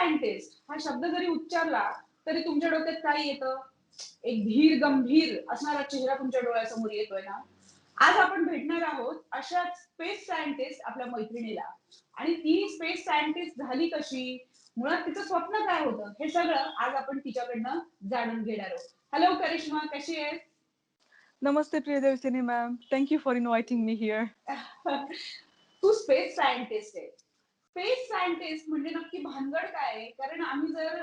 Scientist हा शब्द जरी उच्चारला तरी तुमच्या डोक्यात काय येतं? एक धीर गंभीर असणारा चेहरा तुमच्या डोळ्यासमोर येतोय ना? आज आपण भेटणार आहोत अशाच स्पेस सायंटिस्ट आपल्या मैत्रिणीला. आणि ती स्पेस सायंटिस्ट झाली कशी? मुळात तिचं स्वप्न काय होतं? हे सगळं आज आपण तिच्याकडनं जाणून घेणार आहोत. हॅलो करिश्मा, कशी आहेस? Namaste Priyadarsini ma'am. Thank you for inviting me here. तू स्पेस सायंटिस्ट आहे. स्पेस सायंटिस्ट म्हणजे नक्की भानगड काय आहे? कारण आम्ही जर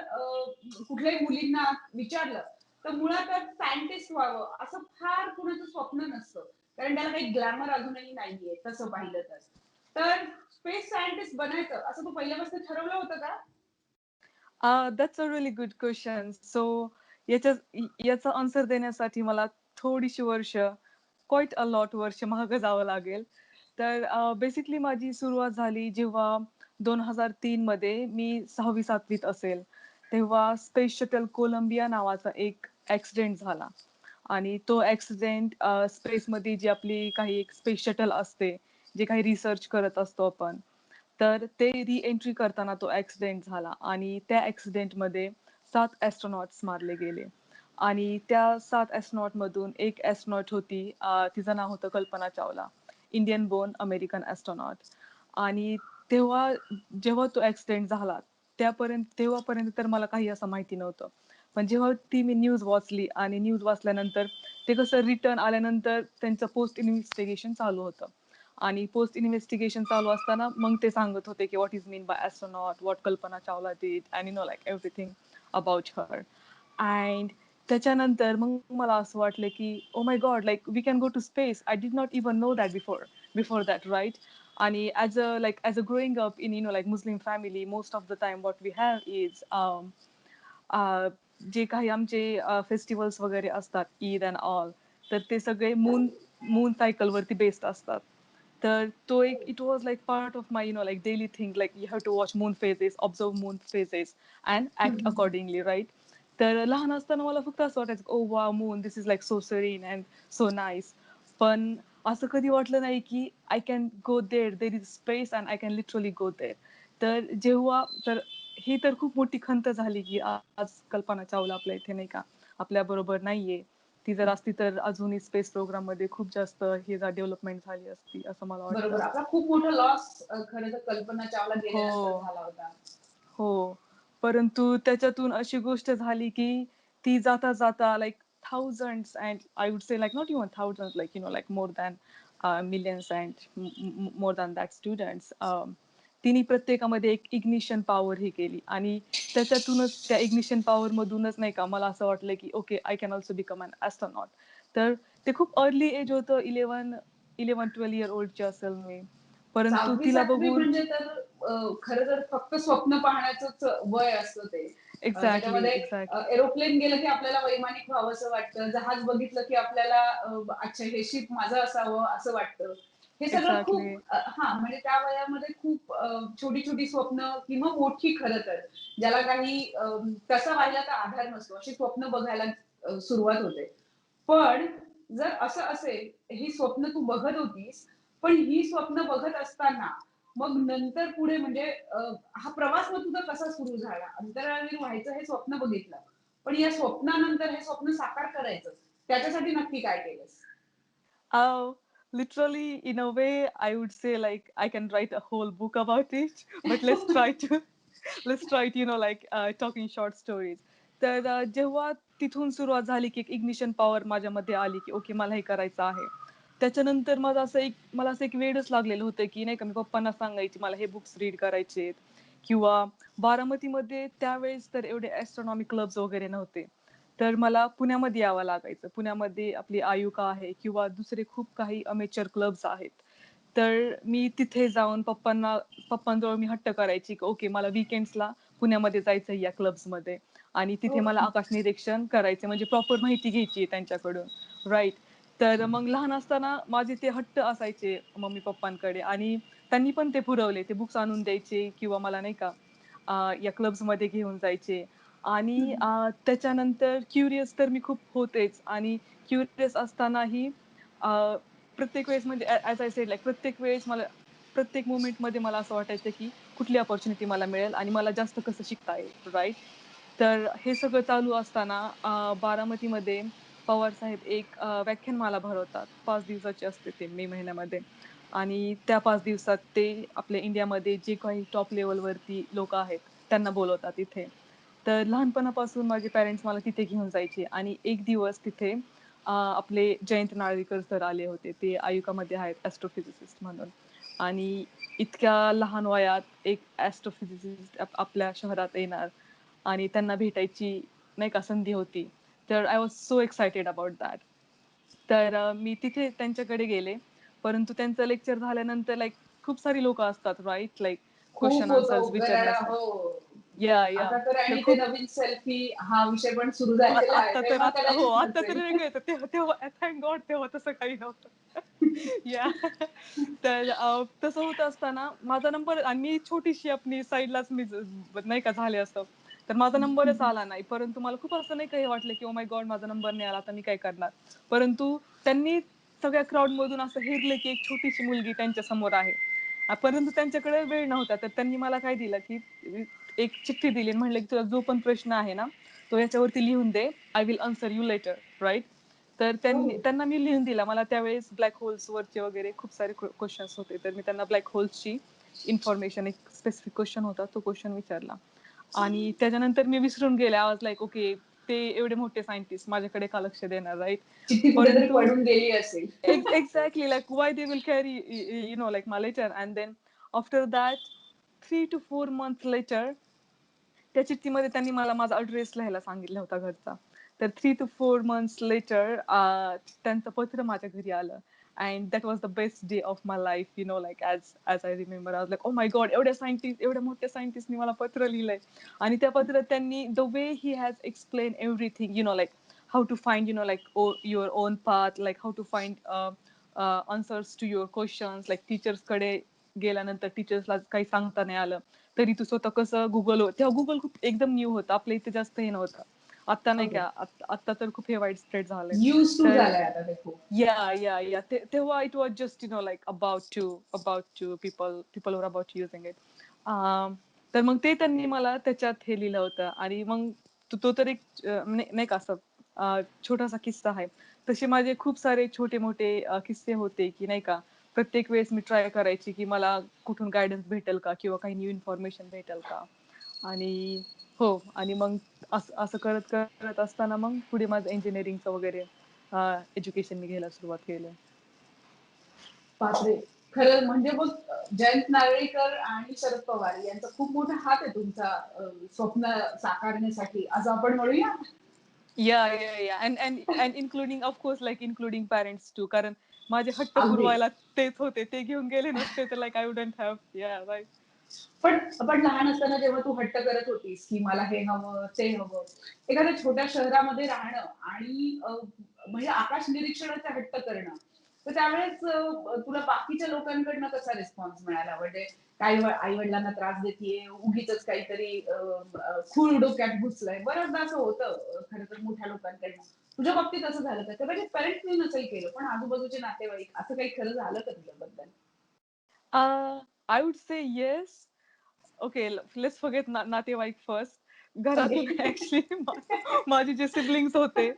कुठल्याही मुलींना विचारलं तर मुळातच सायंटिस्ट व्हावं असं फार कुणाचं स्वप्न नसतं. कारण त्याला काही ग्लॅमर अजूनही नाहीये तसं पाहिलं तर. तर स्पेस सायंटिस्ट बनायचं असं तू पहिल्यापासून ठरवलं होतं का? That's a really good question. So याच्या याचा आन्सर देण्यासाठी मला थोडीशी वर्ष, क्वाईट अ लॉट वर्ष मागं जावं लागेल. तर बेसिकली माझी सुरुवात झाली जेव्हा 2003 मध्ये मी 6वी-7वीत असेल. तेव्हा स्पेस शटल कोलंबिया नावाचा एक ॲक्सिडेंट झाला. आणि तो ॲक्सिडेंट स्पेसमध्ये जी आपली काही एक स्पेस शटल असते, जे काही रिसर्च करत असतो आपण. तर ते री-एंट्री करताना तो ॲक्सिडेंट झाला आणि त्या ॲक्सिडेंटमध्ये 7 ॲस्ट्रोनॉट्स मारले गेले. आणि त्या 7 ॲस्ट्रोनॉटमधून एक ॲस्ट्रोनॉट होती, तिचं नाव होतं Kalpana Chawla. Indian born American astronaut. आणि तेव्हा जेव्हा तो ॲक्सिडेंट झाला, तेव्हापर्यंत तर मला काही असं माहिती नव्हतं. पण जेव्हा ती मी न्यूज वाचली आणि न्यूज वाचल्यानंतर ते कसं रिटर्न आल्यानंतर त्यांचं पोस्ट इन्व्हेस्टिगेशन चालू होतं. आणि पोस्ट इन्व्हेस्टिगेशन चालू असताना मग ते सांगत होते की what is mean by astronaut, what Kalpana Chawla did and like everything about her. And त्याच्यानंतर मग मला असं वाटलं की oh my God, like we can go to space. I did not even know that before that, right? आणि as a growing up in like Muslim family, most of the time what we have is जे काही आमचे festivals वगैरे असतात, Eid and all, तर ते सगळे moon सायकलवरती based असतात. तर तो एक it was like part of my like daily thing, like you have to watch moon phases, observe moon phases and act accordingly, right? तर लहान असताना मला फक्त असं वाटायचं ओ वा moon, this is like so serene and so nice. पण असं कधी वाटलं नाही की I can go there is space and I can literally go there. तर जेव्हा तर ही तर खूप मोठी खंत झाली की आज कल्पना चावला आपल्या इथे नाही का, आपल्या बरोबर नाहीये. ती जर असती तर अजूनही स्पेस प्रोग्राम मध्ये खूप जास्त हे डेव्हलपमेंट झाली असती असं मला बरोबर. वाटतं. आपला खूप मोठा लॉस खरं तर कल्पना चावला गेल्यानंतर हो, झाला होता. हो. परंतु त्याच्यातून अशी गोष्ट झाली की ती जाता जाता like thousands and I would say like not even thousands, like like more than millions and more than that students, तिने प्रत्येकामध्ये एक इग्निशन पॉवर ही केली आणि त्याच्यातूनच त्या इग्निशन पॉवर मधूनच नाही का मला असं वाटलं की okay I can also become an astronaut. तर ते खूप अर्ली एज होतं, 11-12 इयर ओल्डची असेल मी. परंतु सहावी तिला सातवी बघून म्हणजे तर खरं तर फक्त स्वप्न पाहण्याचंच वय असतं ते. एक्झॅक्टली त्याच्यामध्ये एक्झॅक्टली एरोप्लेन गेलं की आपल्याला वैमानिक व्हावंसं वाटतं. जहाज बघितलं की आपल्याला अच्छा हे शिप माझं असावं असं वाटतं. हे सगळं एक्झॅक्टली खूप हां, म्हणजे त्या वयामध्ये खूप छोटी-छोटी स्वप्न किंवा मोठी खरं तर, ज्याला काही तसं पाहिलं तर आधार नसतो. अशी स्वप्न बघायला सुरुवात होते. पण जर असं असेल, ही स्वप्न तू बघत होतीस, पण ही स्वप्न बघत असताना मग नंतर पुढे म्हणजे हा प्रवास मग तुझा कसा सुरू झाला? अंतराळवीर व्हायचं हे स्वप्न बघितलं. पण या स्वप्नानंतर हे स्वप्न साकार करायचं, त्याच्यासाठी नक्की काय केलंस? Oh, literally, in a way, I would say like I can write a whole book about it, but let's try to like talking short stories. तर जेव्हा तिथून सुरुवात झाली की इग्निशन पॉवर माझ्यामध्ये आली की ओके मला हे करायचं आहे. त्याच्यानंतर मला असं एक वेडच लागलेलं होतं की नाही का मी पप्पांना सांगायची मला हे बुक्स रीड करायचे किंवा बारामतीमध्ये त्यावेळेस तर एवढे ॲस्ट्रॉनॉमी क्लब्स वगैरे नव्हते. तर मला पुण्यामध्ये यावं लागायचं. पुण्यामध्ये आपली आयुका आहे किंवा दुसरे खूप काही अमेचर क्लब्स आहेत. तर मी तिथे जाऊन पप्पांजवळ मी हट्ट करायची की ओके मला वीकेंड्सला पुण्यामध्ये जायचं या क्लब्समध्ये आणि तिथे हो. मला आकाश निरीक्षण करायचं म्हणजे प्रॉपर माहिती घ्यायची त्यांच्याकडून, राईट? तर मग लहान असताना माझे ते हट्ट असायचे मम्मी पप्पांकडे आणि त्यांनी पण ते पुरवले. ते बुक्स आणून द्यायचे किंवा मला नाही का या क्लब्समध्ये घेऊन जायचे. आणि त्याच्यानंतर क्युरियस तर मी खूप होतेच आणि क्युरियस असतानाही प्रत्येक वेळेस म्हणजे ॲज आय सेड लाईक प्रत्येक वेळेस मला प्रत्येक मोमेंटमध्ये मला असं वाटायचं की कुठली अपॉर्च्युनिटी मला मिळेल आणि मला जास्त कसं शिकता येईल, राईट? तर हे सगळं चालू असताना बारामतीमध्ये पवार साहेब एक व्याख्यानमाला भरवतात. 5 दिवसाची असते ते मे महिन्यामध्ये आणि त्या 5 दिवसात ते आपल्या इंडियामध्ये जे काही टॉप लेव्हलवरती लोकं आहेत, त्यांना बोलवतात इथे. तर लहानपणापासून माझे पॅरेंट्स मला तिथे घेऊन जायचे आणि एक दिवस तिथे आपले जयंत नारळीकर सर आले होते. ते आयुकामध्ये आहेत ॲस्ट्रोफिजिसिस्ट म्हणून आणि इतक्या लहान वयात एक ॲस्ट्रोफिजिसिस्ट आपल्या शहरात येणार आणि त्यांना भेटायची नाही का संधी होती. तर I was so excited about that. तर मी तिथे त्यांच्याकडे गेले. परंतु त्यांचं लेक्चर झाल्यानंतर खूप सारी लोकं असतात राइट? खूप क्वेशन होतो आन्सर्स करायला. विचारण्यासाठी. हो. या. आता तर तर आणि ते खूप नवीन सेल्फी हा विषय पण सुरू झालेला आहे. आता तर तेव्हा हो, कदाचित आता तर नसेल. वेगळं आहे. तेव्हा तेव्हा थँक गॉड तेव्हा तसं काही नव्हतं. या तर तसं होत असताना माझा नंबर आणि मी छोटीशी आपली साईडलाच मी नाही का झाले असं. तर माझा नंबरच आला नाही. परंतु मला खूप असं नाही का हे वाटलं, की ओह माय गॉड माझा नंबर नाही आला, आता मी काय करणार? परंतु त्यांनी सगळ्या क्राउडमधून असं हेरलं, की एक छोटीशी मुलगी त्यांच्या समोर आहे. परंतु त्यांच्याकडे वेळ नव्हता. तर त्यांनी मला काय दिलं, की एक चिठ्ठी दिली आणि म्हणले, की तुला जो पण प्रश्न आहे ना, तो याच्यावरती लिहून दे. I will answer you later, right? तर हो. त्यांना मी लिहून दिला. मला त्यावेळेस ब्लॅक होल्स वरचे वगैरे खूप सारे क्वेश्चन्स होते. तर मी त्यांना ब्लॅक होल्सची इन्फॉर्मेशन एक स्पेसिफिक क्वेश्चन होता, तो क्वेश्चन विचारला. आणि त्याच्यानंतर मी विसरून गेले. आय वाज लाइक ओके, ते एवढे मोठे सायंटिस्ट माझ्याकडे का लक्ष देणार, राइट? चिठ्ठी कुठेतरी परंतु पडून गेली असेल. exactly why they will carry my letter. And then after that 3 to 4 months later त्या चिठ्ठीमध्ये त्यांनी मला माझा अड्रेस लिहायला सांगितला होता घरचा. तर 3 to 4 months लेटर त्यांचं पत्र माझ्या घरी आलं. And that was the best day of my life, as I remember. I was like, oh my God, एवढ्या मोठ्या सायंटिस्टनी मला पत्र लिहिलंय. आणि त्या पत्रात त्यांनी the way he has explain everything, how to find, your own path, how to find answers to your questions. Teachers कडे गेल्यानंतर टीचर्सला काही सांगता नाही आलं तरी तू स्वतः कसं तेव्हा गुगल खूप एकदम न्यू होतं, आपल्या इथे जास्त हे नव्हतं. आता नाही ओके. का, आता तर खूप हे वाईड स्प्रेड झालंय. यूज टू तर झालंय आता ते खूप. या तेव्हा it was just about to people were about to using it. तर मग ते त्यांनी मला त्याच्यात हे लिहिलं होतं आणि मग तो तर एक नाही का असं छोटासा किस्सा आहे. तसे माझे खूप सारे छोटे मोठे किस्से होते की नाही का, प्रत्येक वेळेस मी ट्राय करायची की मला कुठून गायडन्स भेटेल का किंवा काही न्यू इन्फॉर्मेशन भेटेल का. आणि हो, आणि मग असं असं करत करत असताना मग पुढे माझं इंजिनिअरिंगचं वगैरे एज्युकेशन मी घ्यायला सुरुवात केली. बापरे! खरं म्हणजे मग जयंत नारळीकर आणि शरद पवार यांचा खूप मोठा हात आहे तुमचा स्वप्न साकारण्यासाठी असं आपण म्हणूया. या and including of course including parents too, कारण माझे हट्ट अगदी. पुरवायला तेच होते. ते घेऊन गेले नसते तर आय वुडंट हॅव. या राईट. पण लहान असताना जेव्हा तू हट्ट करत होतीस, की मला हे हवं, ते हवं. एखाद्या छोट्या शहरामध्ये राहणं आणि म्हणजे आकाश निरीक्षणाचा हट्ट करणं. तर त्यावेळेस तुला बाकीच्या लोकांकडनं कसा रिस्पॉन्स मिळाला? म्हणजे काही आई-वडिलांना त्रास देतीये, उगीचच काहीतरी खूळ डोक्यात घुसलंय. बऱ्याचदा असं होतं खरं तर मोठ्या लोकांकडनं. तुझ्या बाबतीत असं झालं का? कदाचित पेरेंट्सनी नसेल केलं, पण आजूबाजूचे नातेवाईक असं काही खरं झालं का तुझ्याबद्दल? I would say yes. Okay, let's forget नातेवाईक फर्स्ट. ओके. घरातून ऍक्च्युली माझे जे सिबलिंग्स होते,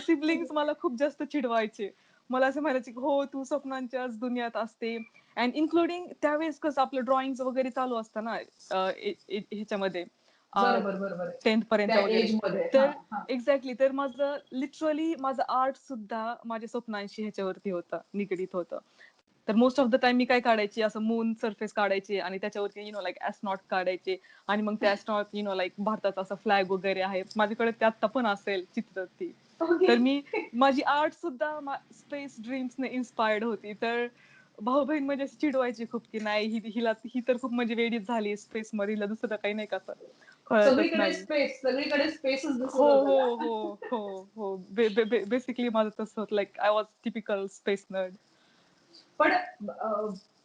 सिबलिंग्स मला खूप जास्त चिडवायचे. मला असं म्हणायचे की हो तू स्वप्नांच्याच दुनियात असते. अँड इन्क्लुडिंग त्यावेळेस कसं आपलं ड्रॉइंग वगैरे चालू असतं ना ह्याच्यामध्ये बरोबर, बरोबर. 10th त्या पर्यंत वगैरे. एजमध्ये. हां, तर हां. एक्झॅक्टली, तर माझं लिटरली माझं आर्ट सुद्धा माझ्या स्वप्नांशी ह्याच्यावरती होतं, निगडीत होतं. तर मोस्ट ऑफ द टाइम मी काय काढायची, असं मून सरफेस काढायचे आणि त्याच्यावरती ऍस्ट्रॉनॉट काढायचे आणि मग त्या ऍस्ट्रॉनॉट भारताचा असा फ्लॅग वगैरे आहे माझ्याकडे, ते आता पण असेल चित्र ती. ओके. तर माझी आर्ट सुद्धा स्पेस ड्रीम्सने इन्स्पायर्ड होती. तर भाऊ बहीण म्हणजे अशी चिडवायची खूप की नाही ही तर खूप म्हणजे वेडीच झाली स्पेस मध्ये, हिला दुसरं काही नाही, कसं कळतच नाही. सगळीकडे स्पेसच दिसत हो होतं हो का? हो हो हो बेसिकली माझं तसं होतं, I was typical space nerd. पण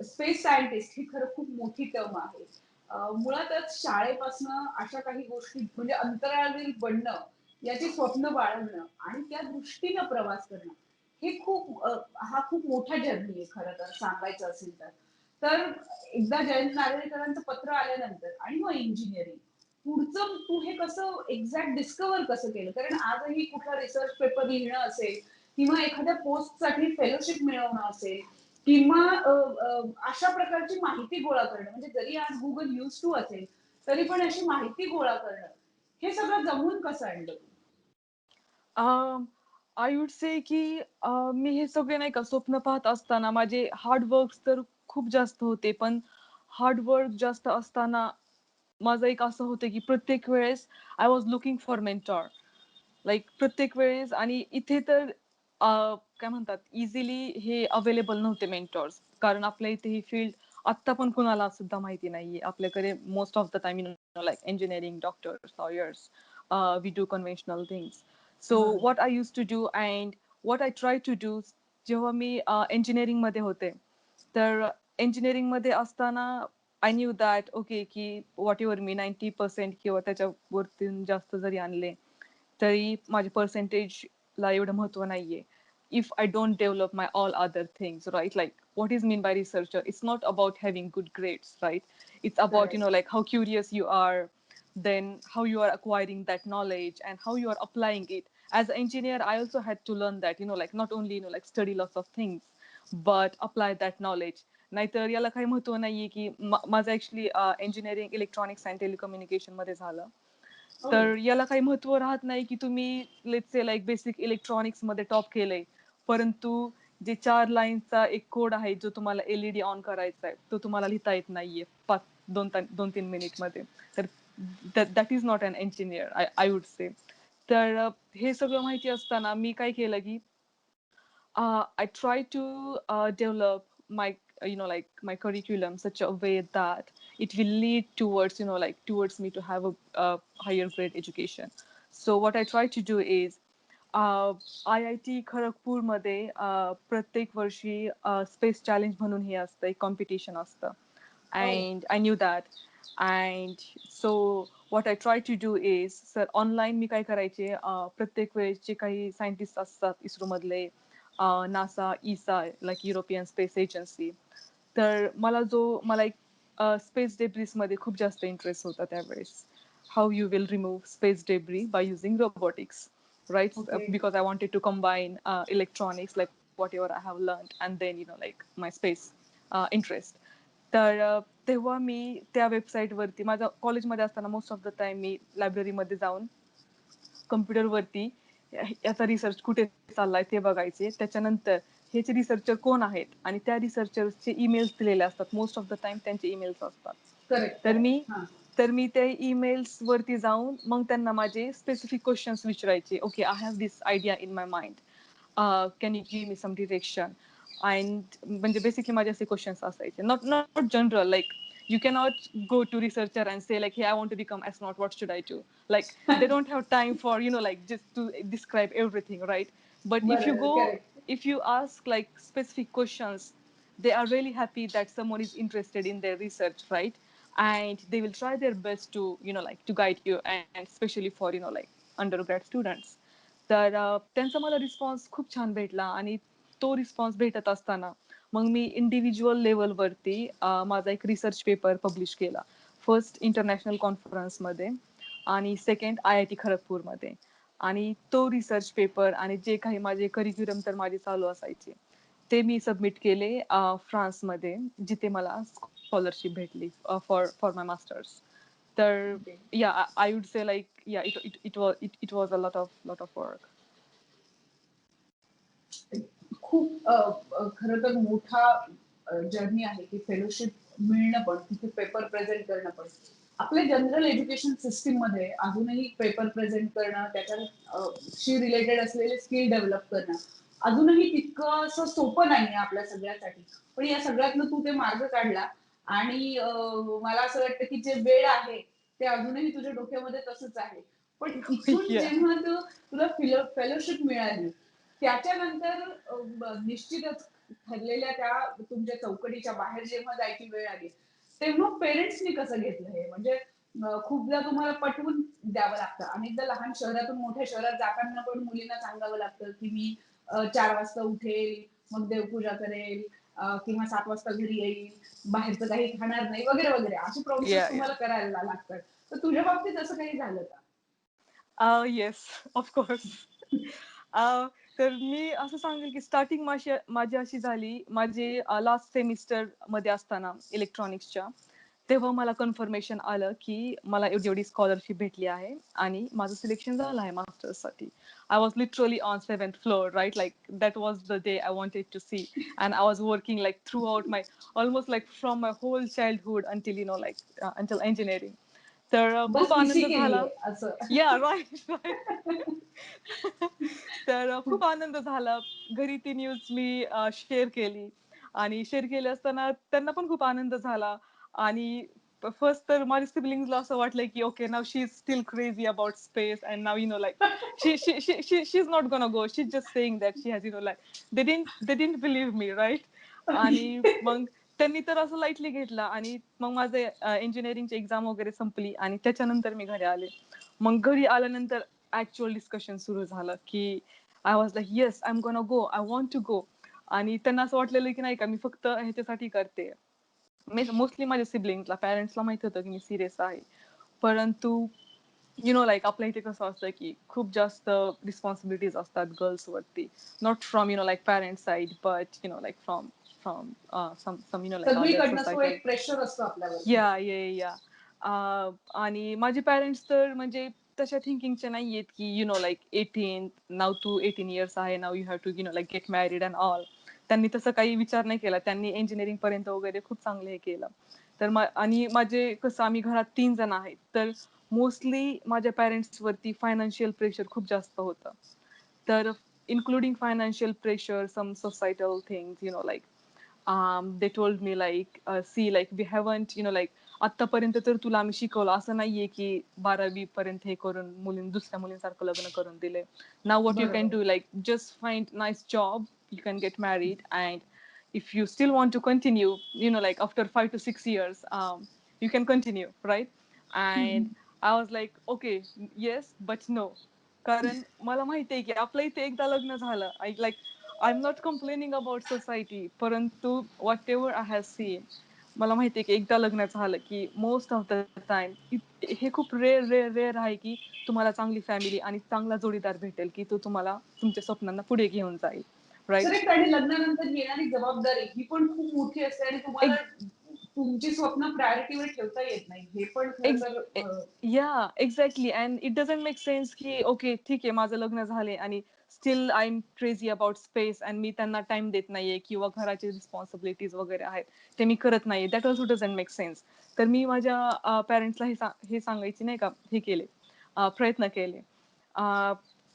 स्पेस सायंटिस्ट ही खरं खूप मोठी टर्म आहे. मुळातच शाळेपासनं अशा काही गोष्टी म्हणजे अंतराळवीर बनणं, याची स्वप्न बाळगणं आणि त्या दृष्टीनं प्रवास करणं, हे खूप हा खूप मोठा जर्नी आहे खरं तर सांगायचं असेल तर. तर एकदा जयंत नारळीकरांचं पत्र आल्यानंतर आणि मग इंजिनिअरिंग पुढचं तू हे कसं एक्झॅक्ट डिस्कवर कसं केलं? कारण आजही कुठला रिसर्च पेपर लिहिणं असेल किंवा एखाद्या पोस्टसाठी फेलोशिप मिळवणं असेल किंवा अशा प्रकारची माहिती गोळा करणं, म्हणजे जरी आज गुगल यूज टू असेल तरी पण अशी माहिती गोळा करणं, हे सगळं जमून कसं आणलं तू? आय वुड से की मी हे सगळे नाही का स्वप्न पाहत असताना माझे हार्ड वर्क तर खूप जास्त होते, पण हार्ड वर्क जास्त असताना माझं एक असं होतं की प्रत्येक वेळेस I was looking for mentor. Like प्रत्येक वेळेस, आणि इथे तर काय म्हणतात, इझिली हे अवेलेबल नव्हते मेंटॉर्स, कारण आपल्या इथे ही फील्ड आत्ता पण कुणाला सुद्धा माहिती नाहीये. आपल्याकडे most of the time like engineering, doctors, lawyers, we do conventional things. So बरोबर. What I use to do and what I try to do, जेव्हा मी इंजिनिअरिंग मध्ये होते, तर इंजिनिअरिंग मध्ये असताना आय न्यू दॅट ओके की व्हॉट एव्हर मी 90% किंवा त्याच्यावरती जास्त जरी आणले तरी माझ्या पर्सेंटेजला एवढं महत्व नाहीये. If I don't develop my all other things, right? Like what is mean by researcher? It's not about having good grades, right? It's about, correct. like how curious you are, then how you are acquiring that knowledge and how you are applying it. As an engineer, I also had to learn that, like not only, like study lots of things, but apply that knowledge. नाहीतर याला काही महत्व नाहीये की माझं actually engineering electronics and telecommunication मध्ये झालं. हो. तर याला काही महत्व राहत नाही की तुम्ही let's say like basic electronics मध्ये टॉप केलंय, परंतु जे 4 लाईनचा एक कोड आहे जो तुम्हाला एलईडी ऑन करायचा आहे, तो तुम्हाला लिहिता येत नाहीये 2-3 मिनिट मध्ये, तर that is not an engineer, I would say. तर हे सगळं माहिती असताना मी काय केलं की I try to develop my like my curriculum such a way that it will lead towards like towards me to have a higher grade education. So what I try to do is IIT Kharagpur मध्ये प्रत्येक वर्षी space challenge म्हणून हे असतं, एक competition असतं. हो. And I knew that. And so what I try to do is, sir online मी काय करायचे, प्रत्येक वेळेस जे काही सायंटिस्ट असतात इस्रो मधले, नासा, इसा, लाईक युरोपियन स्पेस एजन्सी, तर मला एक स्पेस डेब्रिस मध्ये खूप जास्त इंटरेस्ट होता त्यावेळेस. How you will remove space debris by using robotics, right? Okay. Because I wanted to combine electronics, like whatever I have learned, and then like my space interest. तर तेव्हा मी त्या website वरती, माझ्या कॉलेजमध्ये असताना मोस्ट ऑफ द टाइम मी लायब्ररीमध्ये जाऊन कम्प्युटरवरती याचा रिसर्च कुठे चाललाय ते बघायचे. त्याच्यानंतर ह्याचे रिसर्चर कोण आहेत आणि त्या रिसर्चर्सचे ईमेल्स दिलेले असतात, मोस्ट ऑफ द टाइम त्यांचे ईमेल्स असतात. करेक्ट, तर करेक्ट. मी हां. तर मी त्या ईमेल्स वरती जाऊन मग त्यांना माझे स्पेसिफिक क्वेश्चन्स विचारायचे. Okay, I have this idea in my mind, can you give me some direction? And म्हणजे बेसिकली माझे असे क्वेश्चन्स असायचे, not not general, like you cannot go to researcher and say like, hey, I want to become astronaut, what should I do? Like they don't have time for like just to describe everything, right? But if you बरोबर. go, correct. if you ask like specific questions, they are really happy that someone is interested in their research, right? And they will try their best to like to guide you, and especially for like undergrad students. तर त्यांचा मला response खूप छान भेटला, आणि तो response भेटत असताना मग मी इंडिव्हिज्युअल लेवलवरती माझा एक रिसर्च पेपर पब्लिश केला. फर्स्ट इंटरनॅशनल कॉन्फरन्समध्ये, आणि सेकंड IIT खरगपूरमध्ये. आणि तो रिसर्च पेपर आणि जे काही माझे करिक्युलम तर माझे चालू असायचे, ते मी सबमिट केले फ्रान्समध्ये, जिथे मला स्कॉलरशिप भेटली फॉर फॉर माय मास्टर्स. तर ओके. या, आय वुड से लाईक या, it was a lot of work. खूप खरं तर मोठा जर्नी आहे की फेलोशिप मिळणं पण, तिथे पेपर प्रेझेंट करणं पण. आपल्या जनरल एज्युकेशन सिस्टीम मध्ये अजूनही पेपर प्रेझेंट करणं, त्याच्याशी रिलेटेड असलेले स्किल डेव्हलप करणं अजूनही तितकं असं सोपं नाहीये आपल्या सगळ्यासाठी. पण या सगळ्यातनं तू ते मार्ग काढला, आणि मला असं वाटतं की जे वेळ आहे ते अजूनही तुझ्या डोक्यामध्ये तसंच आहे. पण इथून या. जेव्हा तुला फेलोशिप मिळाली, त्याच्यानंतर निश्चितच ठरलेल्या त्या तुमच्या चौकटीच्या बाहेर जेव्हा जायची वेळ आली, तेव्हा पेरेंट्सनी कसं घेतलं हे? म्हणजे खूपदा तुम्हाला पटवून द्यावं लागतं. अनेकदा लहान शहरातून मोठ्या शहरात जाताना पण मुलींना सांगावं लागतं की मी 4 वाजता उठेल, मग देवपूजा करेल किंवा 7 वाजता घरी येईल, बाहेरचं काही खाणार नाही वगैरे, वगैरे. अशी प्रोमिसेस या या तुम्हाला करायला लागतात. तर तुझ्या बाबतीत असं काही झालं का? Yes, of course. तर मी असं सांगेल की स्टार्टिंग माझी अशी झाली. माझे लास्ट सेमिस्टर मध्ये असताना इलेक्ट्रॉनिक्सच्या, तेव्हा मला कन्फर्मेशन आलं की मला एवढी एवढी स्कॉलरशिप भेटली आहे आणि माझं सिलेक्शन झालं आहे मास्टर्ससाठी. I was literally on 7th floor, right? Like that was the day I wanted to see. And I was working like throughout my almost like from my whole childhood until like until engineering. तर बस खूप TC आनंद झाला. केलीये असं. या right right. तर खूप आनंद झाला. घरी ती न्यूज मी शेअर केली आणि शेअर केली असताना त्यांना पण खूप आनंद झाला. आणि फर्स्ट तर माझ्या सिबलिंग्सला असं वाटलं की okay, now she is still crazy about space and now like she is not gonna go, she is just saying that she has like they didn't believe me, right? आणि मग त्यांनी तर असं लाईटली घेतला आणि मग माझे इंजिनिअरिंगची एक्झाम वगैरे संपली आणि त्याच्यानंतर मी घरी आले. मग घरी आल्यानंतर ऍक्च्युअल डिस्कशन सुरू झालं की I was like yes, I am gonna go, I want to go. आणि त्यांना असं वाटलेलं की नाही का मी फक्त ह्याच्यासाठी करते. मोस्टली माझ्या सिबलिंग्सला, पॅरेंट्सला माहित होतं की मी सिरियस आहे. परंतु लाईक आपल्या इथे कसं असतं की खूप जास्त रिस्पॉन्सिबिलिटीज असतात गर्ल्सवरती. Not from like parents side, but like from from some like other सगळीकडनं तो सोसायटल. एक प्रेशर असतो आपल्यावरती. या या या आणि माझे पॅरेंट्स तर म्हणजे तशा थिंकिंगचे नाही आहेत की लाईक 18 नाव तू 18 इयर्स आहे, now you have to like get married and all. त्यांनी तसं काही विचार नाही केला. त्यांनी इंजिनिअरिंग पर्यंत वगैरे खूप चांगलं हे केलं. तर आणि माझे कसं आम्ही घरात 3 जण आहेत, तर मोस्टली माझ्या पॅरेंट्स वरती फायनान्शियल प्रेशर खूप जास्त होतं. तर including financial pressure, some societal things, like they told me like see like we haven't like आतापर्यंत तर तुला आम्ही शिकवलं, असं नाहीये की 12वी पर्यंत हे करून दुसऱ्या मुलींसारखं लग्न करून दिले. नाव what you can बरोबर. do like just find nice job, you can get married, and if you still want to continue like after 5 to 6 years you can continue, right? And I was like okay, yes but no. कारण मला माहितीये की आपल्या इथे एकदा लग्न झालं, I like I am not complaining about society, परंतु whatever I have seen, मला माहितीये की एकदा लग्न झालं की मोस्ट ऑफ द टाइम हे खूप रेअर रेअर रेअर आहे की तुम्हाला चांगली फॅमिली आणि चांगला जोडीदार भेटेल की तो तुम्हाला तुमच्या स्वप्नांना पुढे घेऊन जाईल, राईट? करेक्ट. आणि लग्नानंतर येणारी जबाबदारी ही पण खूप मोठी असते आणि तुम्हाला तुमची स्वप्न प्रायोरिटीवर ठेवता येत नाही. हे पण खरं तर yeah exactly. And it doesn't make sense की ओके ठीक आहे माझं लग्न झाले आणि still I am crazy about space and मी त्यांना टाइम देत नाहीये किंवा घराची रिस्पॉन्सिबिलिटीज वगैरे आहेत ते मी करत नाहीये. That also doesn't make sense. तर मी माझ्या पॅरेंट्सला हे सांगायची नाही का हे केले, प्रयत्न केले.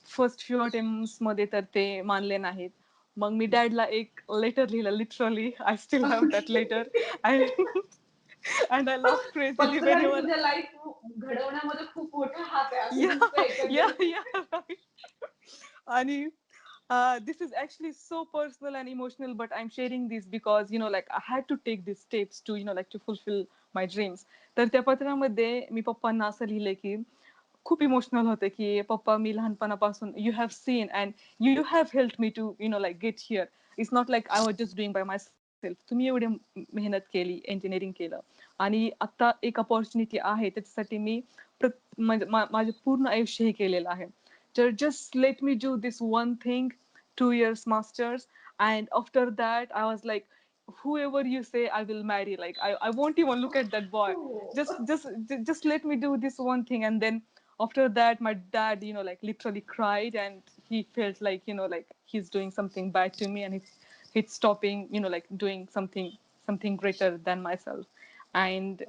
फर्स्ट फ्यू अटेम्प्ट्स मध्ये तर ते मानले नाहीत. मग मी डॅडला एक लेटर लिहिलं, literally I still have that letter. And and I laugh crazily when पत्रकारांनी एव्हर. तुझ्या लाईफ घडवण्यामध्ये खूप मोठा हात आहे असं Yeah, दिसतंय yeah, एकंदरीत. yeah, right. आणि this is actually so personal and emotional, but I'm sharing this because like I had to take these steps to like to fulfill my dreams. तर त्या पत्रामध्ये मी पप्पांना असं लिहिलंय की खूप इमोशनल होते की पप्पा मी लहानपणापासून you have seen and you have help me to like get here. It's not like I was just doing by myself. तुम्ही एवढी मेहनत केली, इंजिनिअरिंग केलं आणि आता एक अपॉर्च्युनिटी आहे त्याच्यासाठी मी म्हणजे माझे पूर्ण आयुष्य हे केलेलं आहे. तर just let me do this one thing, 2 years masters, and after that I was like whoever you say I will marry, like I won't even look at that boy. हो. Just let me do this one thing. And then after that my dad like literally cried and he felt like like he's doing something bad to me and he's stopping like doing something greater than myself. And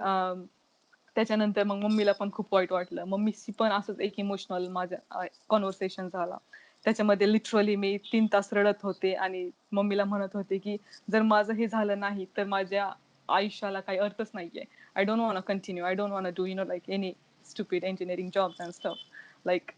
त्याच्यानंतर मग मम्मीला पण खूप वाईट वाटलं. मम्मीशी पण असंच एक इमोशनल माझा कॉन्व्हर्सेशन झाला. त्याच्यामध्ये लिटरली मी 3 तास रडत होते आणि मम्मीला म्हणत होते की जर माझं हे झालं नाही तर माझ्या आयुष्याला काही अर्थच नाहीये. I don't want continue, I don't want do like any stupid engineering jobs and stuff, like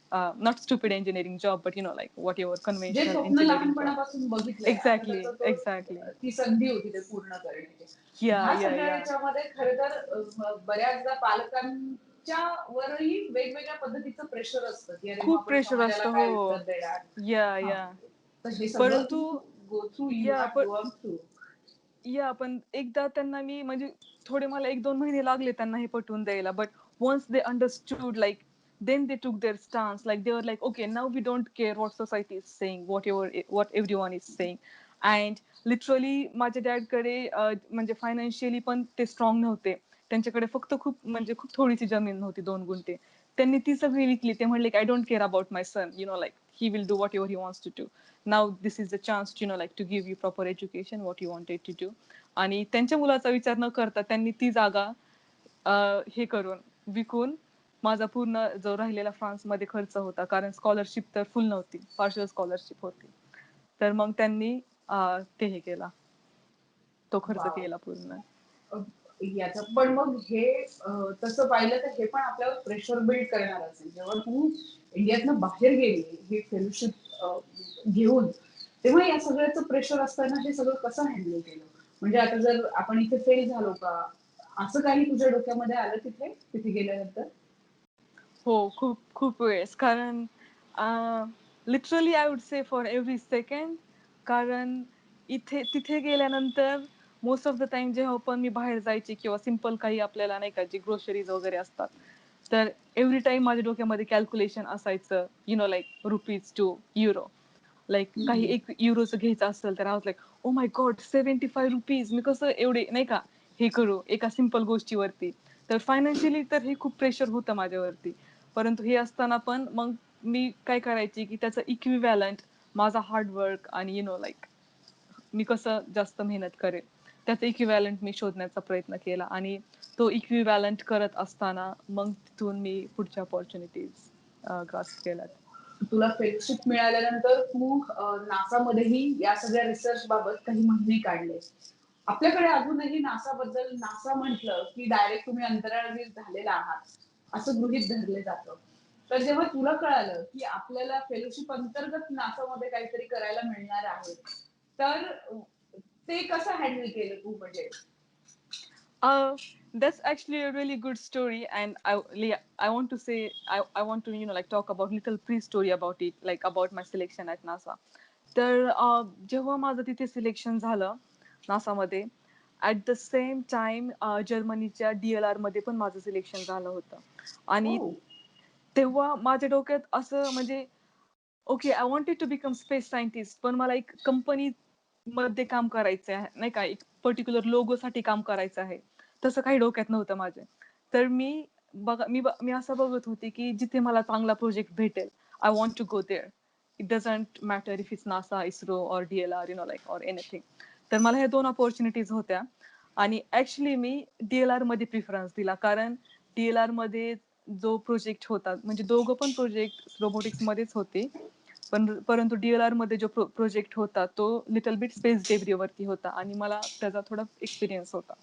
not stupid engineering job but like whatever जे conventional स्वप्न engineering job. लहानपणापासून बघितलंय आता Exactly, त्याचा तो exactly. ती संधी होती ते पूर्ण करण्याची. Yeah, ह्या yeah, सगळ्या yeah. याच्यामध्ये खरं तर बऱ्याचदा पालकांच्या वरही वेगवेगळ्या पद्धतीचं प्रेशर असतं की अरे मग खूप आपण प्रेशर समाजाला असतं. काय हो. उत्तर देणार. या हा. या तर हे सगळं परंतु तू गो थ्रू, यू या हॅव गॉन थ्रू. या पण एकदा त्यांना मी म्हणजे थोडे मला 1-2 महिने लागले त्यांना हे पटवून द्यायला. But once they understood like then they took their stance like they were like okay now we don't care what society is saying what everyone is saying and literally माझ्या डॅड कडे म्हणजे फायनान्शियली पण ते strong नव्हते. त्यांच्याकडे फक्त खूप म्हणजे खूप थोडीशी जमीन होती 2 गुंठे. त्यांनी ती सगळी विकली. ते म्हणले I don't care about my son you know like he will do whatever he wants to do. Now this is the chance to no like to give you proper education what you wanted to do. आणि त्यांच्या मुलाचा विचार न करता त्यांनी ती जागा हे करून विकून माझा पूर्ण जो राहिलेला फ्रान्समध्ये खर्च होता कारण स्कॉलरशिप तर फुल नव्हती पार्शल स्कॉलरशिप होती तर मग त्यांनी ते हे केला तो खर्च वाव. केला पूर्ण. याचं पण मग हे तसं पाहिलं तर हे पण आपल्यावर प्रेशर बिल्ड करणार असेल जेव्हा तू इंडियातनं बाहेर गेली हे फेलोशिप घेऊन तेव्हा या सगळ्याचं प्रेशर असताना हे सगळं कसं हँडल केलं म्हणजे आता जर आपण इथे फेल झालो का असं काही तुझ्या डोक्यामध्ये आलं तिथे तिथे गेल्यानंतर. हो खूप खूप वेळेस कारण literally I would say for every second कारण तिथे गेल्यानंतर मोस्ट ऑफ द टाइम जेव्हा पण मी बाहेर जायचे किंवा सिम्पल काही आपल्याला नाही का जे ग्रोसरीज वगैरे असतात तर एव्हरी टाइम माझ्या डोक्यामध्ये कॅल्क्युलेशन असायचं you know like rupees to euro like काही हम्म. 1 युरोचं घ्यायचं असेल तर I was like oh my God 75 rupees मी कसं एवढे नाही का हे करू एका सिम्पल गोष्टीवरती. तर फायनान्शियली तर हे खूप प्रेशर होतं माझ्यावरती. परंतु हे असताना पण मग मी काय करायची की त्याचं इक्विव्हॅलंट माझा हार्डवर्क आणि यु नो लाईक मी कसं जास्त मेहनत करेल त्याचं इक्विव्हॅलंट मी शोधण्याचा प्रयत्न केला आणि तो इक्विव्हॅलंट करत असताना मग तिथून मी पुढच्या ऑपॉर्च्युनिटीज ग्रास्प केल्यात. तुला फेलोशिप मिळाल्यानंतर तू नासामध्येही या सगळ्या रिसर्च बाबत काही महिने काढले. आपल्याकडे अजूनही नासाबद्दल नासा म्हटलं की डायरेक्ट तुम्ही अंतराळवीर झालेला आहात असं गृहीत धरले जातं. तर जेव्हा तुला कळालं की आपल्याला फेलोशिप अंतर्गत नासामध्ये काहीतरी करायला मिळणार आहे तर ते कसं हँडल केलं तू म्हणजे. Uh, that's actually a really good story, and I want to say I want to like talk about little pre-story about it, like about my selection at NASA. तर जेव्हा माझं तिथे सिलेक्शन झालं नासामध्ये ॲट द सेम टाइम जर्मनीच्या DLR मध्ये पण माझं selection झालं होतं हो. आणि तेव्हा माझ्या डोक्यात असं म्हणजे okay I wanted to become space scientist पण मला एक कंपनी मध्ये काम करायचं आहे नाही का एक पर्टिक्युलर लोगोसाठी काम करायचं आहे तसं काही डोक्यात नव्हतं माझ्या. तर मी असं बघत होते की जिथे मला चांगला प्रोजेक्ट भेटेल I want to go there. It doesn't matter if it's NASA ISRO or DLR like or anything. तर मला ह्या 2 अपॉर्च्युनिटीज होत्या आणि ऍक्च्युली मी DLR मध्ये प्रिफरन्स दिला कारण DLR मध्ये जो प्रोजेक्ट होता म्हणजे दोघं पण प्रोजेक्ट रोबोटिक्स मध्येच होते परंतु DLR मध्ये जो प्रोजेक्ट होता तो लिटल बिट स्पेस डेब्री वरती होता आणि मला त्याचा थोडा एक्सपिरियन्स होता.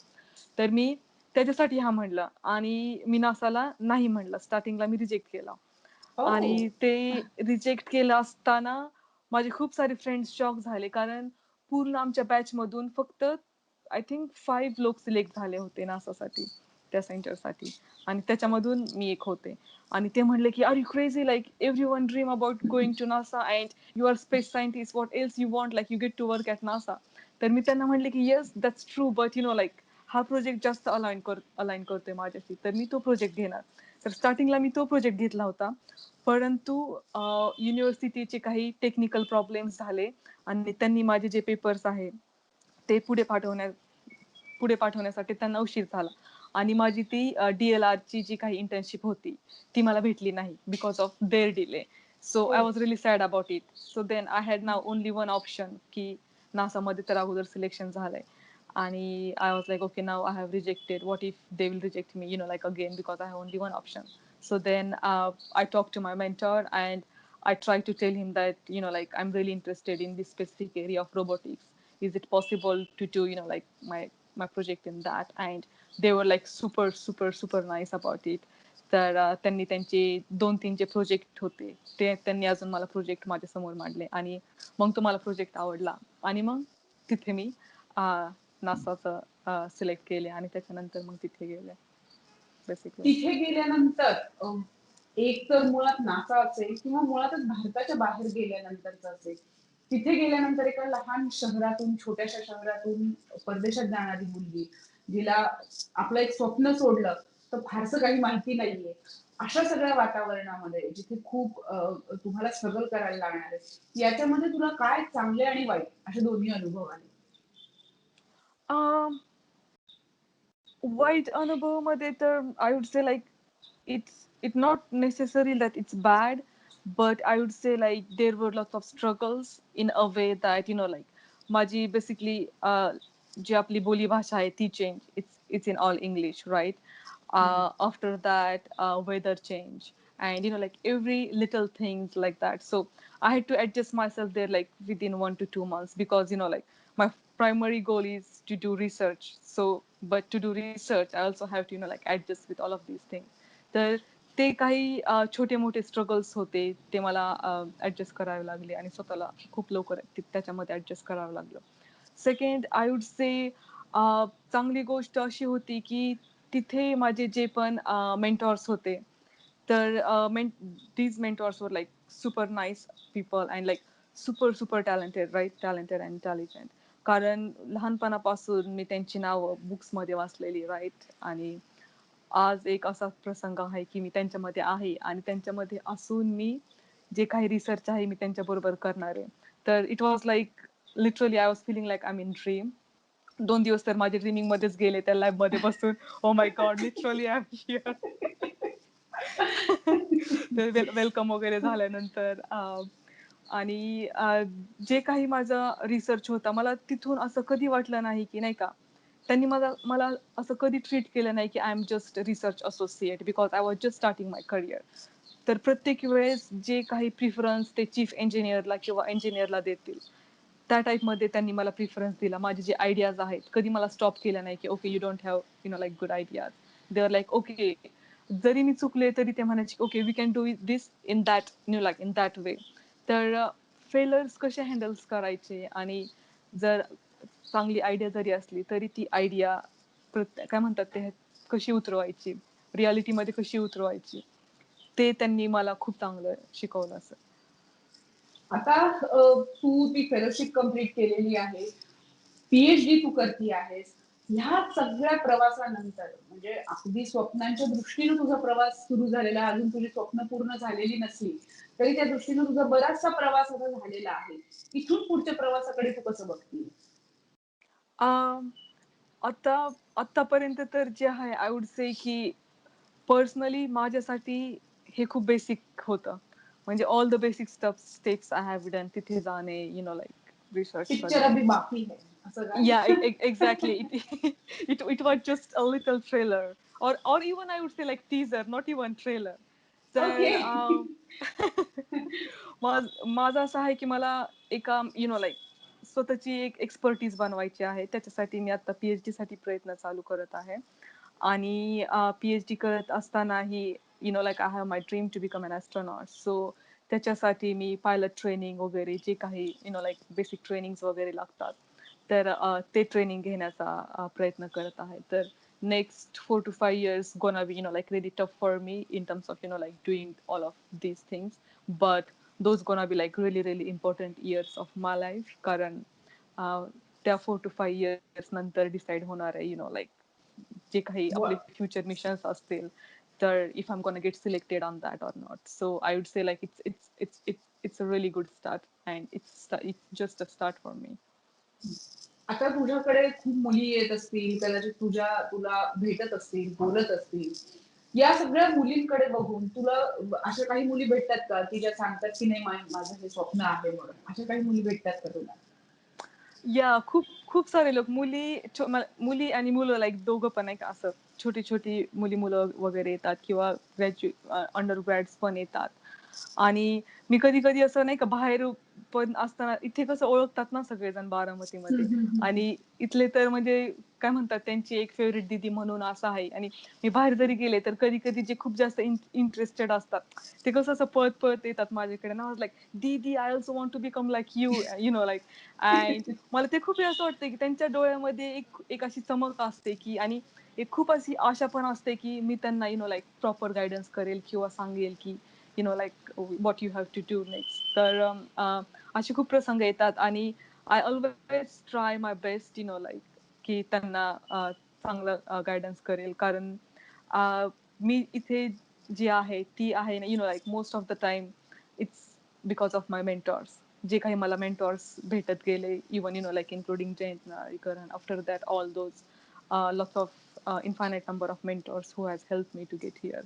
तर मी त्याच्यासाठी हा म्हणलं आणि मी नासाला नाही म्हणलं स्टार्टिंगला मी रिजेक्ट केला हो. आणि ते रिजेक्ट केलं असताना माझे खूप सारे फ्रेंड्स शॉक झाले कारण पूर्ण आमच्या बॅच मधून फक्त आय थिंक 5 लोक सिलेक्ट झाले होते नासासाठी त्या सेंटरसाठी आणि त्याच्यामधून मी एक होते. आणि ते म्हणले की are you crazy like every one dream about going to NASA and you are space scientist what else you want like you get to work at NASA. तर मी त्यांना म्हणले की yes that's true but like हा project जास्त align करतोय माझ्याशी तर मी तो प्रोजेक्ट घेणार. तर स्टार्टिंगला मी तो प्रोजेक्ट घेतला होता परंतु युनिव्हर्सिटीचे काही टेक्निकल प्रॉब्लेम्स झाले आणि त्यांनी माझे जे पेपर्स आहे ते पुढे पाठवण्यासाठी त्यांना उशीर झाला आणि माझी ती DLR ची जी काही इंटर्नशिप होती ती मला भेटली नाही because of their delay. So हो. I was really sad about it. So then I had now only one option की नासामध्ये तर अगोदर सिलेक्शन झालंय आणि I was like okay now I have rejected what if they will reject me like again because I have only one option. So then I talked to my mentor and I tried to tell him that like I'm really interested in this specific area of robotics. Is it possible to do like my project in that? And they were like super super super nice about it. तर त्यांनी त्यांचे 2-3 जे project होते ते त्यांनी अजून मला project माझ्या समोर मांडले आणि मग तो मला प्रोजेक्ट आवडला आणि मग तिथे मी नासाचं सिलेक्ट केले आणि त्याच्यानंतर मग तिथे गेले बेसिकली. तिथे गेल्यानंतर एक तर मुळात नासा असेल किंवा मुळातच भारताच्या बाहेर गेल्यानंतरच असेल तिथे गेल्यानंतर एका लहान शहरातून, छोट्याशा शहरातून परदेशात जाणारी मुलगी, जिला आपलं एक स्वप्न सोडलं, तर फारसं काही माहिती नाहीये. अशा सगळ्या वातावरणामध्ये जिथे खूप तुम्हाला स्ट्रगल करायला लागणार आहे. याच्यामध्ये तुला काय चांगले आणि वाईट असे दोन्ही अनुभव आले? अ, वाईट अनुभवामध्ये तर I would say like it not necessarily that it's bad, but I would say like there were lots of struggles in a way that like माझी basically जी आपली बोली भाषा आहे ती change. It's in all English, right? हं. After that, weather change, and like every little things like that. So I had to adjust myself there like within 1 to 2 months, because like my primary goal is to do research. So but to do research I also have to like adjust with all of these things. तर ते काही छोटे मोठे struggles होते, ते मला adjust करावे लागले आणि स्वतःला खूप लवकर त्याच्यामध्ये ऍडजस्ट करावं लागलं. सेकंड आय वुड से चांगली गोष्ट अशी होती की तिथे माझे जे पण मेंटॉर्स होते, तर these mentors were like super nice people and like super talented, right? Talented and intelligent. कारण लहानपणापासून मी त्यांची नावं बुक्स मध्ये वाचलेली, राईट? आणि आज एक असा प्रसंग आहे की मी त्यांच्यामध्ये आहे आणि त्यांच्यामध्ये असून मी जे काही रिसर्च आहे मी त्यांच्या बरोबर करणार आहे. तर it was like literally I was feeling like I am in dream. 2 दिवस तर माझे ड्रीमिंग मध्येच गेले त्या लॅब मध्ये बसून. ओ my God, literally I am here. तर वेलकम वगैरे झाल्यानंतर आणि जे काही माझा रिसर्च होता, मला तिथून असं कधी वाटलं नाही की नाही का त्यांनी मला मला असं कधी ट्रीट केलं नाही की I am just research associate, because I was just starting my career. तर प्रत्येक वेळेस जे काही प्रिफरन्स ते चीफ इंजिनियरला किंवा इंजिनियरला देतील, त्या टाईपमध्ये त्यांनी मला प्रिफरन्स दिला. माझे जे आयडियाज आहेत कधी मला स्टॉप केलं नाही की okay you don't have like good ideas. They are like okay, जरी मी चुकले तरी ते म्हणायचे okay we can do this in that like in that way. तर फेलर्स कसे हँडल्स करायचे आणि जर चांगली आयडिया जरी असली तरी ती आयडिया काय म्हणतात ते कशी उतरवायची, रियालिटीमध्ये कशी उतरवायची, ते त्यांनी मला खूप चांगलं शिकवलं असं. आता तू ती फेलोशिप कंप्लीट केलेली आहे, पीएचडी तू करती आहेस. ह्या सगळ्या प्रवासानंतर म्हणजे अगदी स्वप्नांच्या दृष्टीने तुझा प्रवास सुरू झालेला आहे, अजून तुझी स्वप्न पूर्ण झालेली नसली तरी त्या दृष्टीने तुझा बराचसा प्रवास आता झालेला आहे. इथून पुढच्या प्रवासाकडे तू कसं बघतीये? अं, आता आतापर्यंत तर जे आहे आय वुड से की पर्सनली माझ्यासाठी हे खूप बेसिक होतं. म्हणजे all the basic steps I have done. तिथे जाणे, लाईक रिसर्च पिक्चर करणे. अभी बाकी है असं काय? Yeah, exactly. It was just a little trailer, or even I would say like teaser, not even trailer. Okay. तर माझं असं आहे की मला एका लाईक स्वतःची एक एक्सपर्टीज बनवायची आहे. त्याच्यासाठी मी आता पीएचडी साठी प्रयत्न चालू करत आहे. आणि पीएचडी करत असतानाही like I have my dream to become an astronaut. So त्याच्यासाठी मी पायलट ट्रेनिंग वगैरे जे काही लाईक बेसिक ट्रेनिंग्स वगैरे लागतात, तर ते ट्रेनिंग घेण्याचा प्रयत्न करत आहे. तर next 4 to 5 years gonna be like really tough for me in terms of like doing all of these things, but those gonna be like really important years of my life. कारण त्या 4 to 5 years नंतर decide होणार आहे like जे काही आपले future missions असतील, तर if I am gonna get selected on that or not. So I would say like it's a really good start and it's just a start for me. आता तुझ्याकडे खूप मुली येत असतील, कदाचित तुला भेटत असतील, बोलत असतील. या सगळ्या मुलींकडे बघून तुला अशा काही मुली भेटतात का की ज्या सांगतात की नाही माझं हे स्वप्न आहे म्हणून? अशा काही मुली भेटतात का तुला? या खूप खूप सारे लोक, मुली आणि मुलं लाईक दोघं पण आहे का, असं छोटी छोटी मुलं वगैरे येतात किंवा अंडर ग्रॅड्स पण येतात. आणि मी कधी कधी असं नाही का बाहेर पण असताना इथे कसं ओळखतात ना सगळेजण बारामतीमध्ये, आणि इथले तर म्हणजे काय म्हणतात त्यांची एक फेवरेट दीदी म्हणून असं आहे. आणि मी बाहेर जरी गेले तर कधी कधी जे खूप जास्त इंटरेस्टेड असतात ते कसं असं पळत पळत येतात माझ्याकडे ना, लाईक दीदी I also want to become like you like. And मला ते खूप असं वाटतं की त्यांच्या डोळ्यामध्ये एक एक अशी चमक असते की, आणि एक खूप अशी आशा पण असते की मी त्यांना लाईक प्रॉपर गायडन्स करेल किंवा सांगेल की like what you have to do next. तर असे खूप प्रसंग येतात आणि I always try my best like की त्यांना चांगलं गायडन्स करेल. कारण मी इथे जी आहे ती आहे ना like most of the time it's because of my mentors. जे काही मला mentors भेटत गेले, even like including Jayant Karan, after that all those lots of infinite number of mentors who has helped me to get here.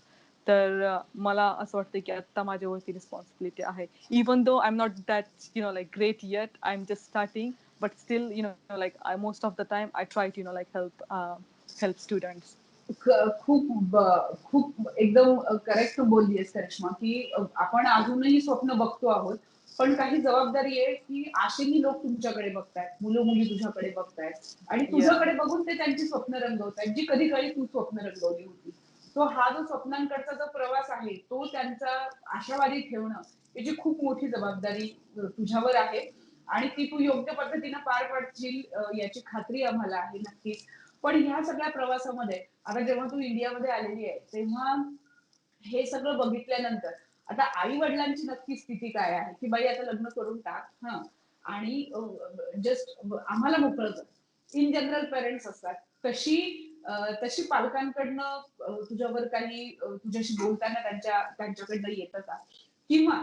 तर मला असं वाटतं की आता माझ्यावरती रिस्पॉन्सिबिलिटी आहे. Even though I am not that like great yet, I'm just starting, but still like most of the time I try to like help students. खूप एकदम करेक्ट बोललीस करिश्मा, की आपण अजूनही स्वप्न बघतो आहोत, पण काही जबाबदारी आहे की आशेनी लोक तुमच्याकडे बघतायत, मुलं मुली तुझ्याकडे बघतायत आणि तुझ्याकडे बघून ते त्यांची स्वप्न रंगवतायत, जी कधी काळी तू स्वप्न रंगवली होती. तो हा जो स्वप्नांकडचा जो प्रवास आहे तो त्यांचा आशावादी ठेवणं, याची खूप मोठी जबाबदारी तुझ्यावर आहे आणि ती तू योग्य पद्धतीने पार पाडशील याची खात्री आम्हाला आहे नक्कीच. पण ह्या सगळ्या प्रवासामध्ये आता जेव्हा तू इंडियामध्ये आलेली आहे तेव्हा हे सगळं बघितल्यानंतर आता आई वडिलांची नक्की स्थिती काय आहे, की बाई आता लग्न करून टाक हा आणि जस्ट आम्हाला मोकळं कर. इन जनरल पेरेंट्स असतात तशी तशी पालकांकडनं तुझ्यावर काही तुझ्याशी बोलताना त्यांच्याकडनं येतं का, किंवा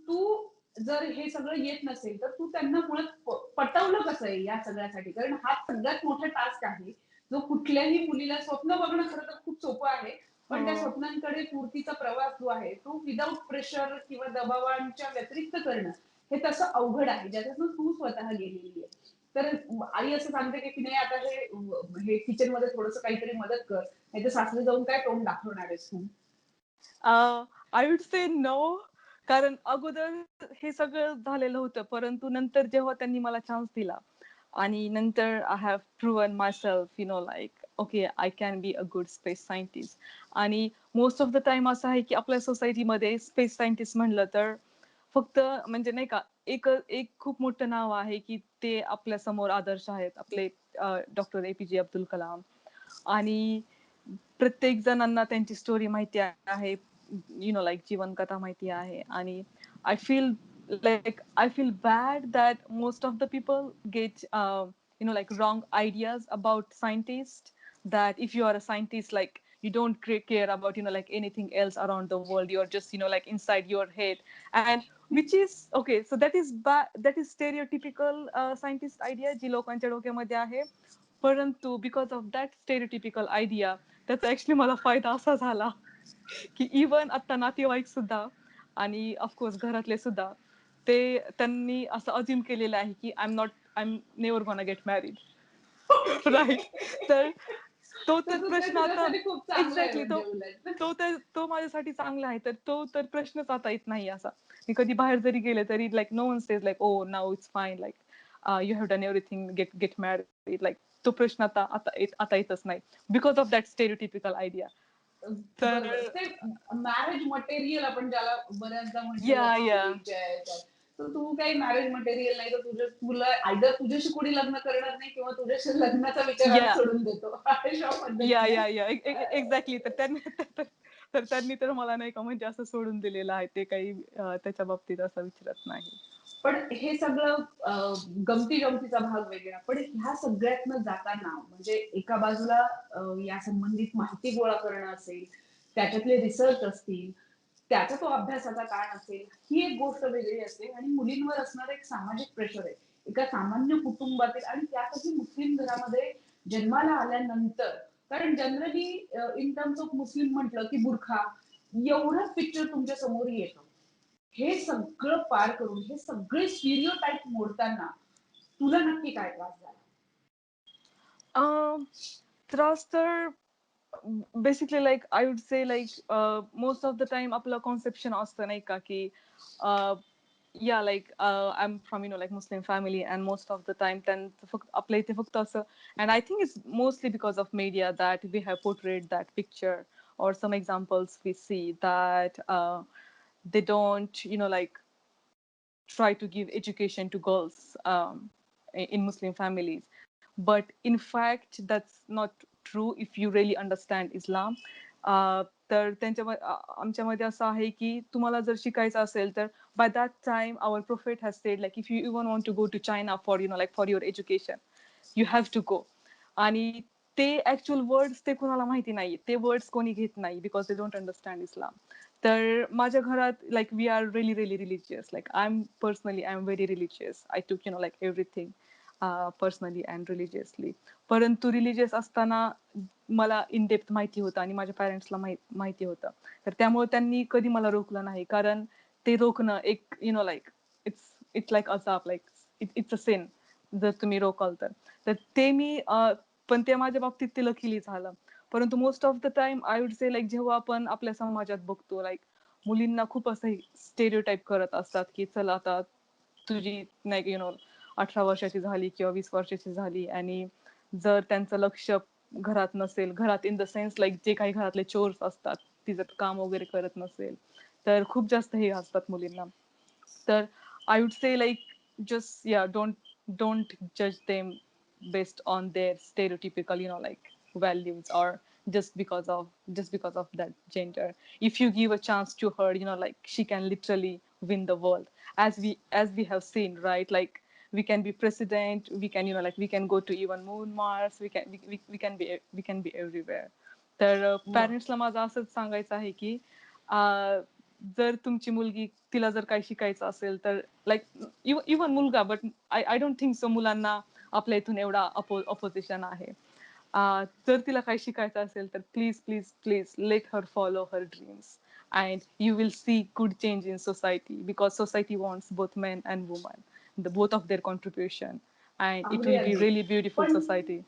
तू जर हे सगळं येत नसेल तर तू त्यांना मुळात पटवलं कसं आहे या सगळ्यासाठी, कारण हा सगळ्यात मोठा टास्क आहे जो कुठल्याही मुलीला स्वप्न बघणं खरं तर खूप सोपं आहे, पण त्या स्वप्नांकडे पूर्तीचा प्रवास जो आहे तो विदाऊट प्रेशर किंवा दबावांच्या व्यतिरिक्त करणं हे तसं अवघड आहे, ज्याच्यातून तू स्वतः गेलेली आहे. तर आई असं सांगते की नाही आता हे किचन मध्ये थोडस काहीतरी मदत कर, नाही तर सासरी जाऊन काय तोंड दाखवणार आहेस तू. I would say no. कारण अगोदर हे सगळं झालेलं होतं, परंतु नंतर जेव्हा त्यांनी मला चान्स दिला आणि नंतर I have proven my self like okay I can be a good space scientist. आणि मोस्ट ऑफ द टाइम असं आहे की आपल्या सोसायटीमध्ये स्पेस सायंटिस्ट म्हणलं तर फक्त म्हणजे नाही का एक एक खूप मोठं नाव आहे की ते आपल्या समोर आदर्श आहेत आपले डॉक्टर APJ अब्दुल कलाम. आणि प्रत्येक जणांना त्यांची स्टोरी माहिती आहे, लाईक जीवन कथा माहिती आहे. आणि I feel bad that most of the people get like wrong ideas about scientists, that if you are a scientist, like you don't care about like anything else around the world, you're just like inside your head. And which is okay, so that is stereotypical scientist idea जी लोकांच्या डोक्यामध्ये आहे. परंतु because of that stereotypical idea त्याचा actually मला फायदा असा झाला की इवन आता नातेवाईक सुद्धा आणि ऑफकोर्स घरातले सुद्धा त्यांनी असं अज्युम केलेलं आहे की I am never gonna get married. Right. तर तर प्रश्न आता एक्झॅक्टली तो माझ्यासाठी चांगला आहे. तर तर प्रश्नच आता येत नाही असा. मी कधी बाहेर जरी गेले तरी like no one says like oh now it's fine, like you have done everything, get married. Like तो प्रश्न आता येतच नाही because of that stereotypical idea. तर मॅरेज मटेरियल आपण ज्याला बऱ्याचदा म्हणतो, तर तू काही मॅरेज मटेरियल नाही, तर तुला आयदर तुझ्याशी कोणी लग्न करणार नाही किंवा तुझ्याशी लग्नाचा विचार सोडून देतो. एक्झॅक्टली. तर त्यांनी तर मला नाही का म्हणजे असं सोडून दिलेलं आहे, ते काही त्याच्या बाबतीत असं विचारत नाही. पण हे सगळं गमतीचा भाग वेगळा, पण ह्या सगळ्यातनं जाताना म्हणजे एका बाजूला या संबंधित माहिती गोळा करणं असेल, त्याच्यातले रिसर्च असतील, त्याचा तो अभ्यासाचा काळ असेल, ही एक गोष्ट वेगळी असते. आणि मुलींवर असणारं एक सामाजिक प्रेशर आहे एका सामान्य कुटुंबातील, आणि त्यातही मुस्लिम घरामध्ये जन्माला आल्यानंतर. कारण generally in terms of Muslim म्हटलं की बुरखा एवढाच पिक्चर तुमच्या समोर येतो. हे सगळं पार करून हे सगळे स्टिरियोटाइप मोडताना तुला नक्की काय त्रास झाला? त्रास तर basically like I would say like most of the time आपलं कॉन्सेप्शन असतं नाही का की या like I am from like Muslim family and most of the time त्यांचं फक्त आपल्या इथे फक्त असं. And I think it's mostly because of media that we have portrait that picture or some examples we see that they don't like try to give education to girls in Muslim families. But in fact, that's not true if you really understand Islam. तर आमच्यामध्ये असं आहे की तुम्हाला जर शिकायचं असेल तर by that time our prophet has said like if you even want to go to China for like for your education you have to go. आणि ते ऍक्च्युअल वर्ड्स ते कुणाला माहिती नाही, ते वर्ड्स कोणी घेत नाही because they don't understand Islam. तर माझ्या घरात like we are really really religious, like I am personally I am very religious. I took like everything personally and religiously. परंतु रिलिजियस असताना मला इन डेप्थ माहिती होतं आणि माझ्या पॅरेंट्सला माहिती होतं. तर त्यामुळे त्यांनी कधी मला रोखलं नाही, कारण ते रोखणं एक लाईक इट्स लाईक अजाब, लाईक इट्स अ सिन जर तुम्ही रोकाल तर. तर ते मी पण ते माझ्या बाबतीत ते लकीली झालं. परंतु most of the time I would say like जेव्हा आपण आपल्या समाजात बघतो लाईक मुलींना खूप असं स्टेरिओटाईप करत असतात की चला आता तुझी नाही 18 वर्षाची झाली किंवा 20 वर्षाची झाली आणि जर त्यांचं लक्ष घरात नसेल, घरात इन द सेन्स लाईक जे काही घरातले चोर्स असतात ती जर काम वगैरे करत नसेल तर खूप जास्त हे असतात मुलींना. तर I would say like just yeah don't judge them based on their stereotypical like values or just because of that gender. If you give a chance to her like she can literally win the world, as we have seen, right? Like we can be president, we can like we can go to even moon, Mars, we can be everywhere. तर वा. पॅरेंट्सला माझं असंच सांगायचं आहे की जर तुमची मुलगी तिला जर काही शिकायचं असेल तर लाईक इवन मुलगा, but I don't think so मुलांना आपल्या इथून एवढा अपोजिशन आहे. जर तिला काही शिकायचं असेल तर please please please let her follow her dreams and you will see good change in society, because society wants both men and woman, both of their contribution, and it अगदी विल बी अगदी. Really beautiful पण society.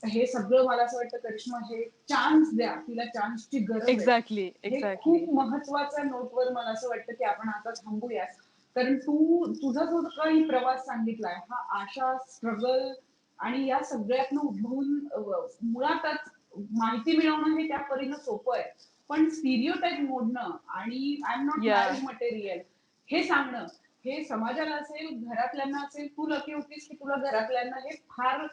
हे सगळं मला असं वाटतं करिश्मा, हे chance द्या, तिला चान्सची गरज आहे. एक्झॅक्टली हे एक्झॅक्टली. खूप महत्वाच्या नोटवर मला असं वाटतं की आपण आता थांबूया. कारण तुझा जो काही प्रवास सांगितलाय हा आशा, स्ट्रगल आणि या सगळ्यातनं उद्भवून मुळातच माहिती मिळवणं हे त्या परीनं सोपं आहे, पण स्टिरियोटाईप मोडणं आणि आय एम नॉट या मॅरिड मटेरियल हे सांगणं, हे समाजाला असेल, घरातल्यांना असेल, तू लकी होतीस की तुला घरातल्यांना हे फार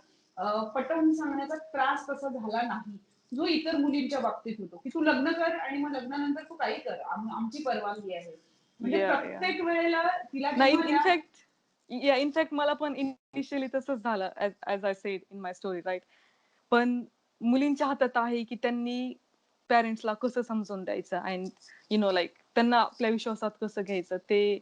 पटवून सांगण्याचा त्रास तसा झाला नाही, जो इतर मुलींच्या बाबतीत होतो की तू लग्न कर आणि मग लग्नानंतर तू काही कर, आमची परवानगी आहे. म्हणजे या या प्रत्येक वेळेला तिला नाही, जेव्हा या इनफॅक्ट मला पण इनिशियली तसंच झालं, as I said in my story, right? पण मुलींच्या हातात आहे की त्यांनी पॅरेंट्सला कसं समजून द्यायचं अँड लाईक त्यांना आपल्या विश्वासात कसं घ्यायचं, ते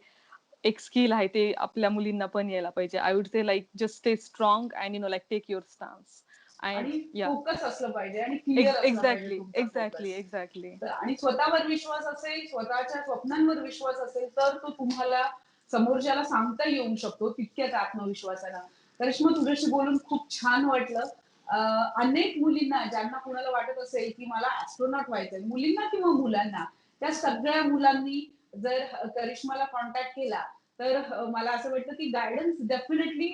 एक स्किल आहे, ते आपल्या मुलींना पण यायला पाहिजे. I would say like just stay strong and like take your stance and आणि या फोकस असलं पाहिजे आणि क्लिअर असला पाहिजे एक्झॅक्टली तुमचा एक्झॅक्टली फोकस. एक्झॅक्टली. आणि स्वतःवर विश्वास असेल, स्वतःच्या स्वप्नांवर विश्वास असेल तर तो तुम्हाला समोरच्याला सांगता येऊ शकतो तितक्याच आत्मविश्वासानं. करिश्मा, तुझ्याशी बोलून खूप छान वाटलं. अनेक मुलींना, ज्यांना कुणाला वाटत असेल की मला ऍस्ट्रोनॉट व्हायचंय, मुलींना किंवा मुलांना, त्या सगळ्या मुलांनी जर करिश्माला कॉन्टॅक्ट केला तर मला असं वाटतं की गायडन्स डेफिनेटली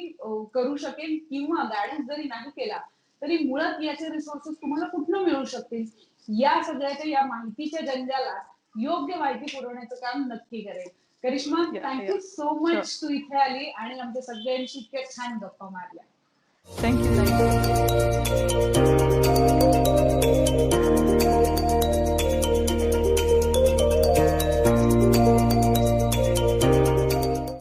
करू शकेल, किंवा गायडन्स जरी नाही केला तरी मुळात याचे रिसोर्सेस तुम्हाला कुठनं मिळू शकतील, या सगळ्याच्या या माहितीच्या जंजाला योग्य माहिती पुरवण्याचं काम नक्की करेल. करिश्मा, या या थँक्यू सो शुअर. मच तू इथे आली आणि आमच्या सगळ्यांशी इतक्या छान गप्पा मारल्या. Thank you thank you.